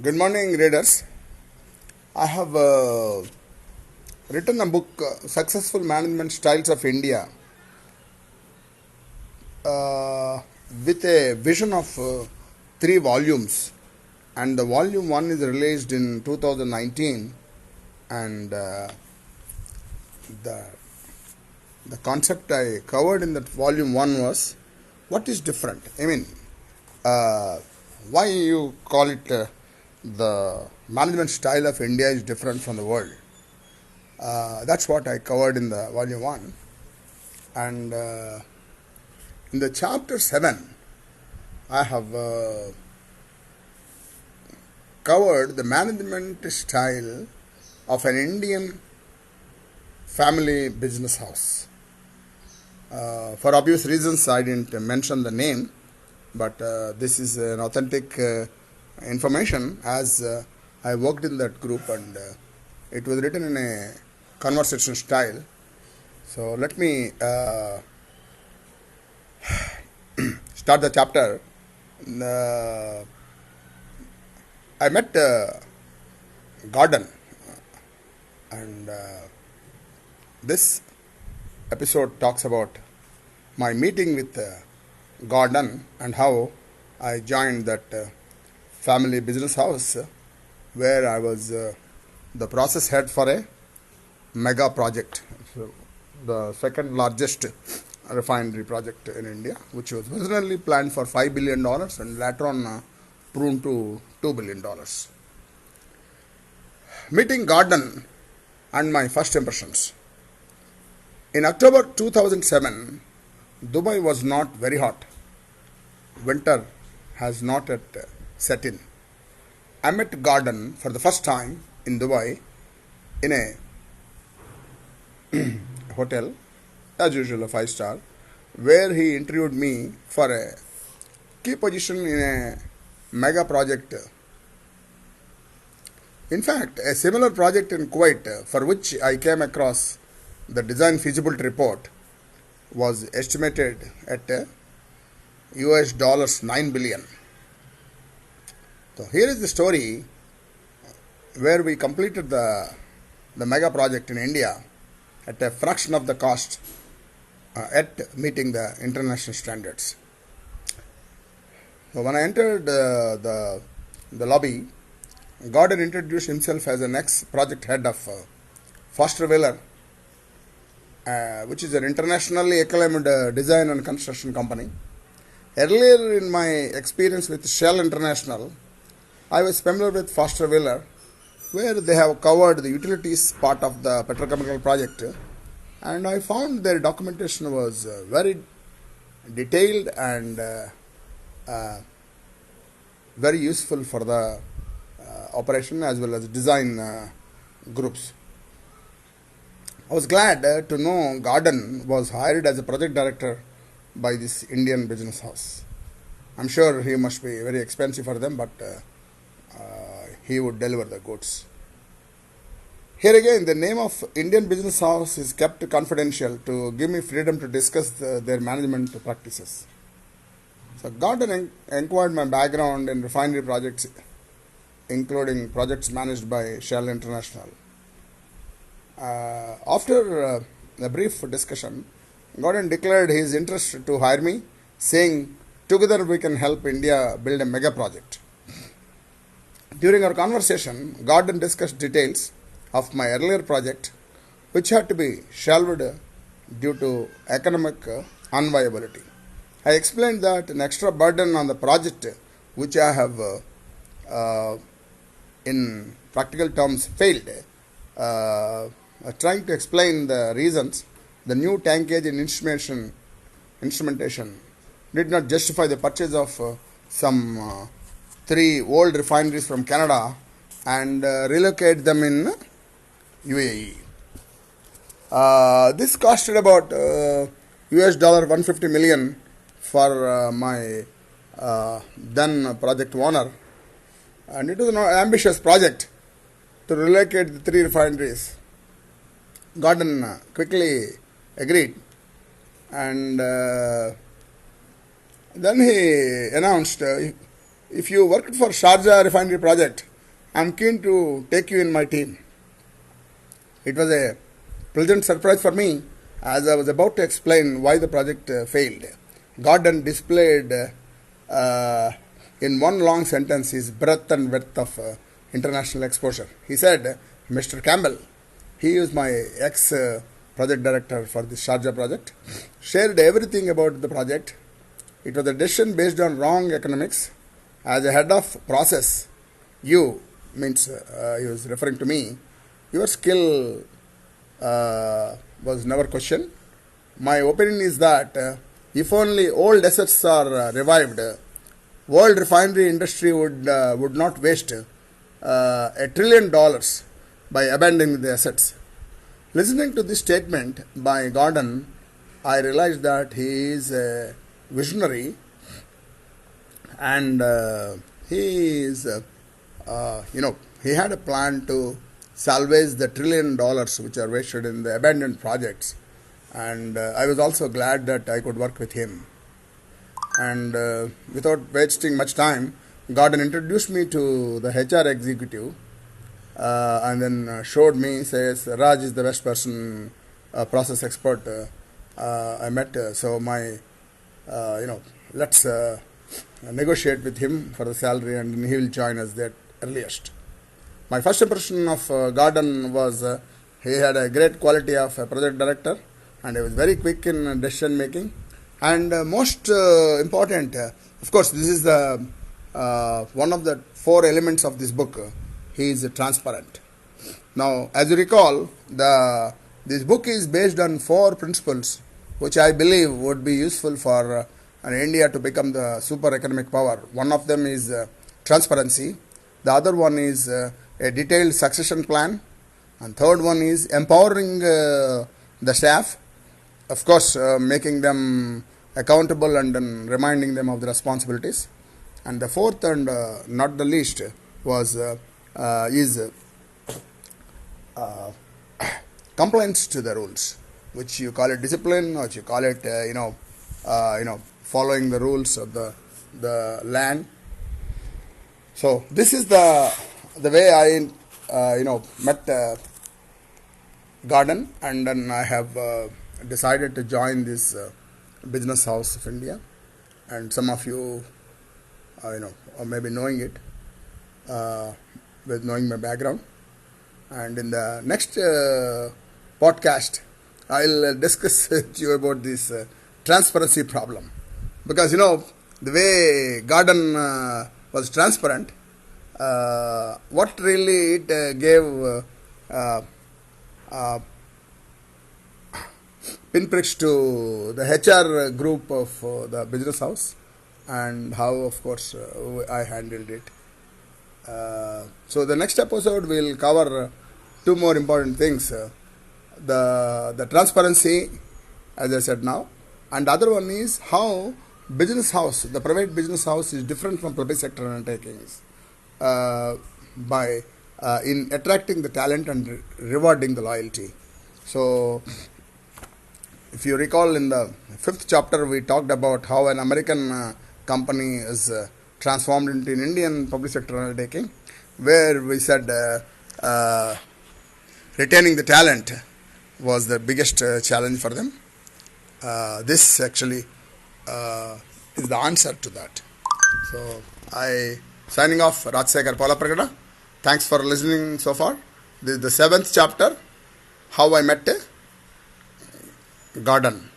Good morning, readers. I have written a book, Successful Management Styles of India, uh, with a vision of three volumes. And the volume one is released in 2019, and the the concept I covered in that volume one was what is different. I mean, uh, why you call it the management style of India is different from the world. That's what I covered in the volume one, and in the chapter 7, I have covered the management style of an Indian family business house. For obvious reasons, I didn't mention the name, but this is an authentic information as I worked in that group, and it was written in a conversation style. So let me start the chapter. Uh, I met Gordon, and this episode talks about my meeting with Gordon and how I joined that family business house where I was the process head for a mega project. So, the second largest refinery project in India, which was originally planned for $5 billion and later on proved to $2 billion. Meeting Gordon and my first impressions. In October 2007, Dubai was not very hot. Winter has not yet set in. I met Gordon for the first time in Dubai in a hotel, as usual a 5-star, where he interviewed me for a key position in a mega project. In fact, a similar project in Kuwait for which I came across the design feasibility report was estimated at US dollars 9 billion. So here is the story where we completed the mega project in India at a fraction of the cost at meeting the international standards. So when I entered the lobby, Gordon introduced himself as an ex-project head of Foster Wheeler, which is an internationally acclaimed design and construction company. Earlier in my experience with Shell International, I was familiar with Foster Wheeler, where they have covered the utilities part of the petrochemical project, and I found their documentation was very detailed and very useful for the operation as well as design groups. I was glad to know Gordon was hired as a project director by this Indian business house. I'm sure he must be very expensive for them, but he would deliver the goods. Here again, the name of Indian business house is kept confidential to give me freedom to discuss their management practices. So Gordon inquired my background in refinery projects, including projects managed by Shell International. After a brief discussion, Gordon declared his interest to hire me, saying, "Together we can help India build a mega project." During our conversation, Gordon discussed details of my earlier project, which had to be shelved due to economic unviability. I explained that an extra burden on the project, which I have in practical terms failed. Trying to explain the reasons, the new tankage and instrumentation did not justify the purchase of some 3 old refineries from Canada and relocate them in UAE. This costed about US dollar 150 million for my then project owner, and it was an ambitious project to relocate the 3 refineries. Gordon quickly agreed, and then he announced if you worked for Sharjah refinery project, I'm keen to take you in my team. It was a pleasant surprise for me as I was about to explain why the project failed. Gordon displayed in one long sentence his breadth and width of international exposure. He said, Mr. Campbell, he is my ex-project director for the Sharjah project, shared everything about the project. It was a decision based on wrong economics. As a head of process, you, means he was referring to me, your skill was never questioned. My opinion is that if only old assets are revived, world refinery industry would not waste $1 trillion by abandoning the assets. Listening to this statement by Gordon, I realized that he is a visionary and he is, he had a plan to salvage the $1 trillion which are wasted in the abandoned projects. And I was also glad that I could work with him. And without wasting much time, Gordon introduced me to the HR executive and then showed me, says, Raj is the best person, process expert I met. Let's negotiate with him for the salary and he will join us at earliest. My first impression of Gordon was he had a great quality of a project director and he was very quick in decision making. And most important, of course, this is the one of the 4 elements of this book. He is transparent. Now, as you recall, this book is based on 4 principles which I believe would be useful for India to become the super economic power. One of them is transparency. The other one is a detailed succession plan. And third one is empowering the staff. Of course, making them accountable and then reminding them of the responsibilities. And the fourth and not the least was compliance to the rules, which you call it discipline, or you call it following the rules of the land. So this is the way I met Gordon, and then I have decided to join this Business House of India, and some of you or maybe knowing it with knowing my background. And in the next podcast I'll discuss with you about this transparency problem, because the way Gordon was transparent, what really it gave pinpricks to the HR group of the business house, and how, of course, I handled it. So the next episode will cover 2 more important things: the transparency, as I said now, and the other one is how business house, the private business house, is different from public sector undertakings by in attracting the talent and rewarding the loyalty. So, if you recall, in the 5th chapter, we talked about how an American company is transformed into an Indian public sector undertaking, where we said retaining the talent was the biggest challenge for them. This actually is the answer to that. So, I signing off, Rajsekhar Palapragada. Thanks for listening so far. This is the 7th chapter, How I Met Gordon.